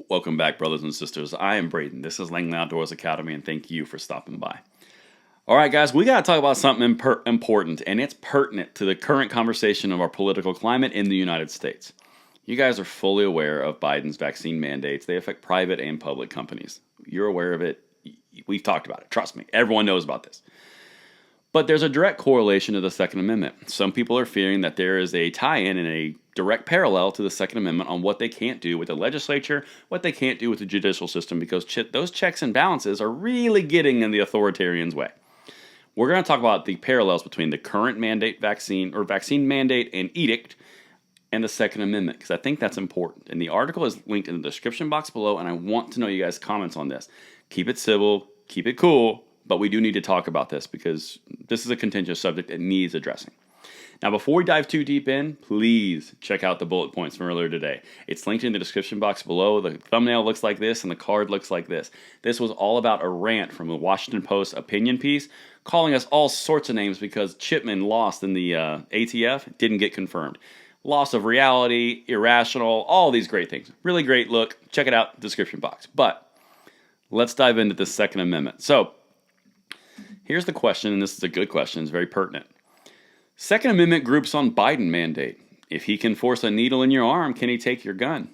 Welcome back, brothers and sisters. I am Braden. This is Langley Outdoors Academy, and thank you for stopping by. All right, guys, we got to talk about something important, and it's pertinent to the current conversation of our political climate in the United States. You guys are fully aware of Biden's vaccine mandates. They affect private and public companies. You're aware of it. We've talked about it. Trust me. Everyone knows about this. But there's a direct correlation to the Second Amendment. Some people are fearing that there is a tie-in and a direct parallel to the Second Amendment on what they can't do with the legislature, what they can't do with the judicial system, because those checks and balances are really getting in the authoritarian's way. We're going to talk about the parallels between the current vaccine mandate and edict and the Second Amendment, because I think that's important. And the article is linked in the description box below, and I want to know you guys' comments on this. Keep it civil, keep it cool, but we do need to talk about this because this is a contentious subject that needs addressing. Now, before we dive too deep in, please check out the bullet points from earlier today. It's linked in the description box below. The thumbnail looks like this and the card looks like this. This was all about a rant from a Washington Post opinion piece calling us all sorts of names because Chipman lost in the ATF, didn't get confirmed. Loss of reality, irrational, all these great things. Really great look. Check it out, description box. But let's dive into the Second Amendment. So, here's the question, and this is a good question. It's very pertinent. Second Amendment groups on Biden mandate. If he can force a needle in your arm, can he take your gun?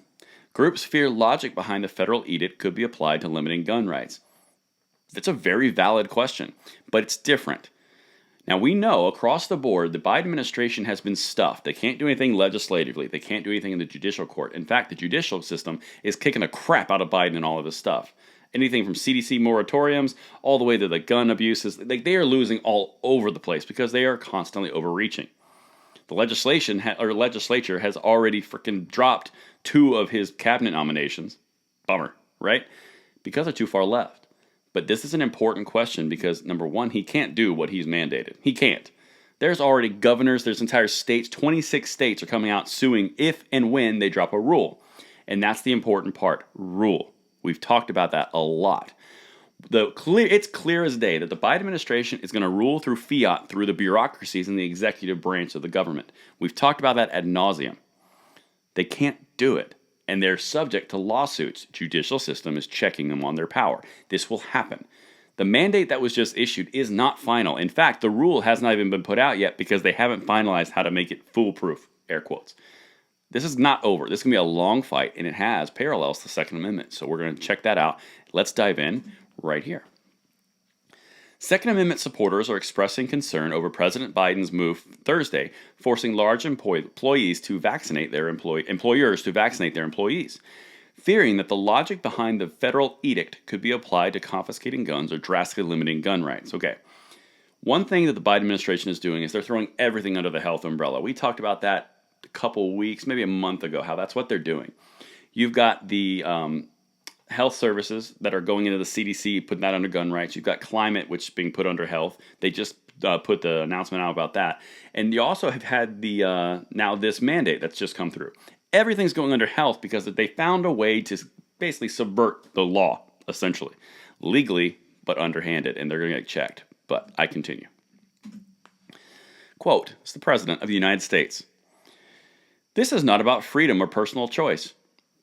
Groups fear logic behind the federal edict could be applied to limiting gun rights. That's a very valid question, but it's different. Now, we know across the board the Biden administration has been stuffed. They can't do anything legislatively. They can't do anything in the judicial court. In fact, the judicial system is kicking the crap out of Biden and all of this stuff. Anything from CDC moratoriums all the way to the gun abuses, they are losing all over the place because they are constantly overreaching. The legislature has already freaking dropped 2 of his cabinet nominations. Bummer, right? Because they're too far left. But this is an important question because, number one, he can't do what he's mandated. He can't. There's already governors, there's entire states, 26 states are coming out suing if and when they drop a rule. And that's the important part, rule. We've talked about that a lot. It's clear as day that the Biden administration is going to rule through fiat through the bureaucracies in the executive branch of the government. We've talked about that ad nauseum. They can't do it, and they're subject to lawsuits. Judicial system is checking them on their power. This will happen. The mandate that was just issued is not final. In fact, the rule has not even been put out yet because they haven't finalized how to make it foolproof, air quotes. This is not over. This is going to be a long fight, and it has parallels to the Second Amendment. So we're going to check that out. Let's dive in right here. Second Amendment supporters are expressing concern over President Biden's move Thursday, forcing large employers to vaccinate their employees, fearing that the logic behind the federal edict could be applied to confiscating guns or drastically limiting gun rights. Okay. One thing that the Biden administration is doing is they're throwing everything under the health umbrella. We talked about that a couple weeks, maybe a month ago, how that's what they're doing. You've got the health services that are going into the CDC, putting that under gun rights. You've got climate, which is being put under health. They just put the announcement out about that. And you also have had the now this mandate that's just come through. Everything's going under health because they found a way to basically subvert the law, essentially. Legally, but underhanded, and they're going to get checked. But I continue. Quote, it's the President of the United States. This is not about freedom or personal choice,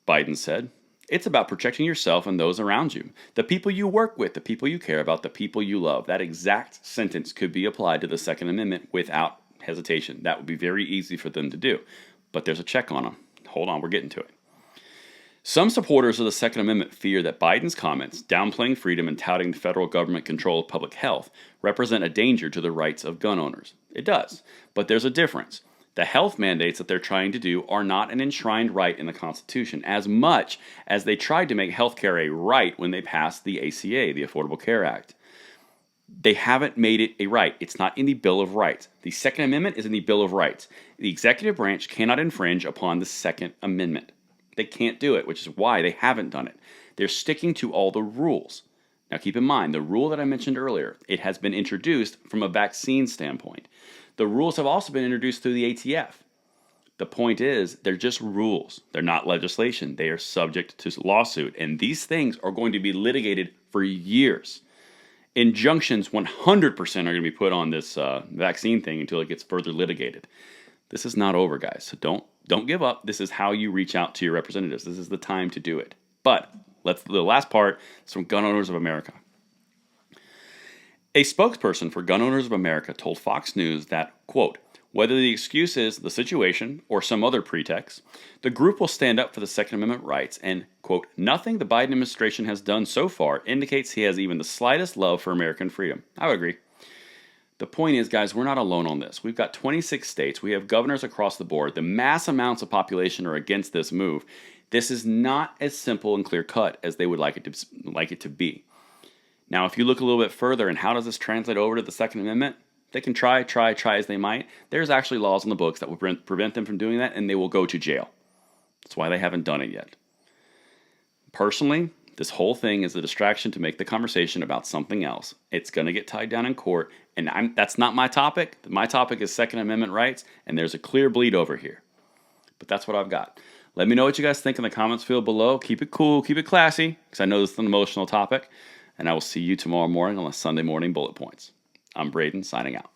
Biden said. It's about protecting yourself and those around you, the people you work with, the people you care about, the people you love. That exact sentence could be applied to the Second Amendment without hesitation. That would be very easy for them to do. But there's a check on them. Hold on, we're getting to it. Some supporters of the Second Amendment fear that Biden's comments, downplaying freedom and touting the federal government control of public health, represent a danger to the rights of gun owners. It does, but there's a difference. The health mandates that they're trying to do are not an enshrined right in the Constitution, as much as they tried to make health care a right when they passed the ACA, the Affordable Care Act. They haven't made it a right. It's not in the Bill of Rights. The Second Amendment is in the Bill of Rights. The executive branch cannot infringe upon the Second Amendment. They can't do it, which is why they haven't done it. They're sticking to all the rules. Now keep in mind, the rule that I mentioned earlier, it has been introduced from a vaccine standpoint. The rules have also been introduced through the ATF. The point is, they're just rules. They're not legislation. They are subject to lawsuit, and these things are going to be litigated for years. Injunctions 100% are going to be put on this vaccine thing until it gets further litigated. This is not over, guys, so don't give up. This is how you reach out to your representatives. This is the time to do it. But the last part is from Gun Owners of America. A spokesperson for Gun Owners of America told Fox News that, quote, whether the excuse is the situation or some other pretext, the group will stand up for the Second Amendment rights and, quote, nothing the Biden administration has done so far indicates he has even the slightest love for American freedom. I would agree. The point is, guys, we're not alone on this. We've got 26 states. We have governors across the board. The mass amounts of population are against this move. This is not as simple and clear cut as they would like it to be. Now, if you look a little bit further, and how does this translate over to the Second Amendment? They can try as they might. There's actually laws in the books that will prevent them from doing that, and they will go to jail. That's why they haven't done it yet. Personally, this whole thing is a distraction to make the conversation about something else. It's going to get tied down in court, and that's not my topic. My topic is Second Amendment rights, and there's a clear bleed over here. But that's what I've got. Let me know what you guys think in the comments field below. Keep it cool, keep it classy, because I know this is an emotional topic, and I will see you tomorrow morning on the Sunday Morning Bullet Points. I'm Braden, signing out.